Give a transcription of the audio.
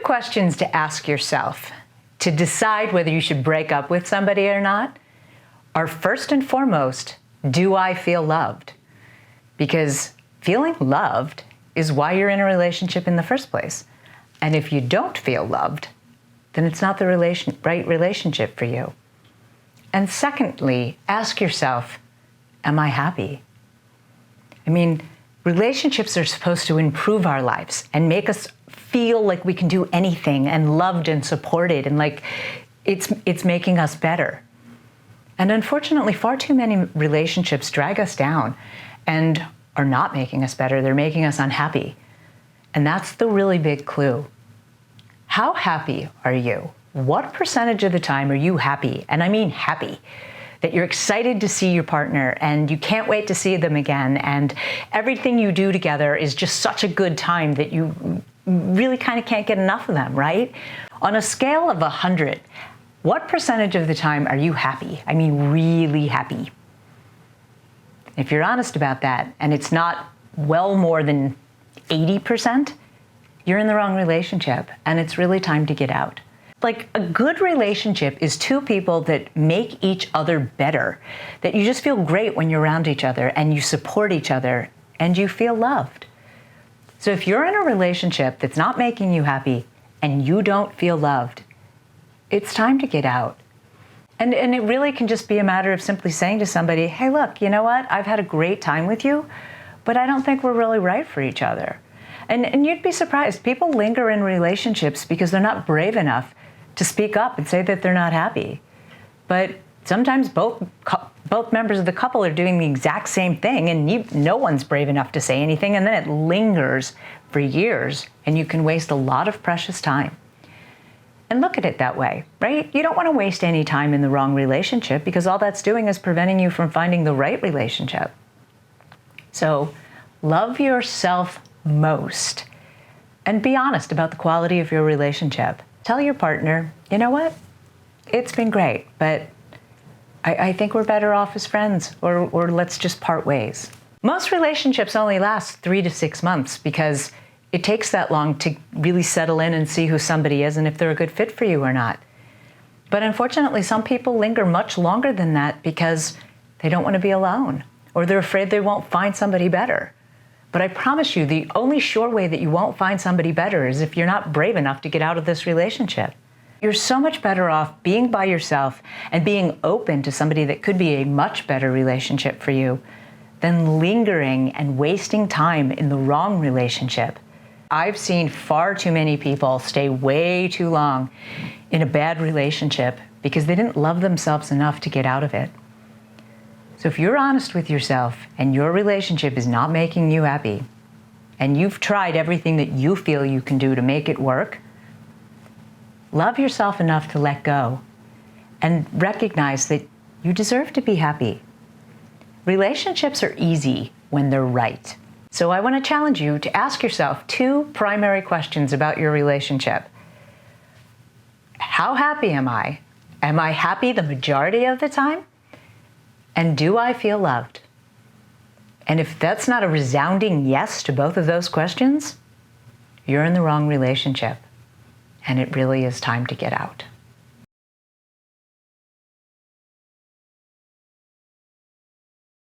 questions to ask yourself to decide whether you should break up with somebody or not are first and foremost, do I feel loved? Because feeling loved is why you're in a relationship in the first place. And if you don't feel loved, then it's not the right relationship for you. And secondly, ask yourself, am I happy? I mean, relationships are supposed to improve our lives and make us feel like we can do anything and loved and supported and like it's making us better. And unfortunately, far too many relationships drag us down and are not making us better. They're making us unhappy. And that's the really big clue. How happy are you? What percentage of the time are you happy? And I mean happy. That you're excited to see your partner and you can't wait to see them again, and everything you do together is just such a good time that you really kind of can't get enough of them, right? On a scale of 100, what percentage of the time are you happy? I mean, really happy. If you're honest about that, and it's not well more than 80%, you're in the wrong relationship, and it's really time to get out. Like, a good relationship is two people that make each other better, that you just feel great when you're around each other and you support each other and you feel loved. So if you're in a relationship that's not making you happy and you don't feel loved, it's time to get out. And it really can just be a matter of simply saying to somebody, hey, look, you know what? I've had a great time with you, but I don't think we're really right for each other. And you'd be surprised. People linger in relationships because they're not brave enough to speak up and say that they're not happy. But sometimes both members of the couple are doing the exact same thing, and no one's brave enough to say anything, and then it lingers for years, and you can waste a lot of precious time. And look at it that way, right? You don't want to waste any time in the wrong relationship, because all that's doing is preventing you from finding the right relationship. So love yourself most, and be honest about the quality of your relationship. Tell your partner, you know what? It's been great, but I think we're better off as friends, or let's just part ways. Most relationships only last 3 to 6 months because it takes that long to really settle in and see who somebody is and if they're a good fit for you or not. But unfortunately, some people linger much longer than that because they don't want to be alone, or they're afraid they won't find somebody better. But I promise you, the only sure way that you won't find somebody better is if you're not brave enough to get out of this relationship. You're so much better off being by yourself and being open to somebody that could be a much better relationship for you than lingering and wasting time in the wrong relationship. I've seen far too many people stay way too long in a bad relationship because they didn't love themselves enough to get out of it. So if you're honest with yourself and your relationship is not making you happy, and you've tried everything that you feel you can do to make it work, love yourself enough to let go and recognize that you deserve to be happy. Relationships are easy when they're right. So I want to challenge you to ask yourself 2 primary questions about your relationship. How happy am I? Am I happy the majority of the time? And do I feel loved? And if that's not a resounding yes to both of those questions, you're in the wrong relationship, and it really is time to get out.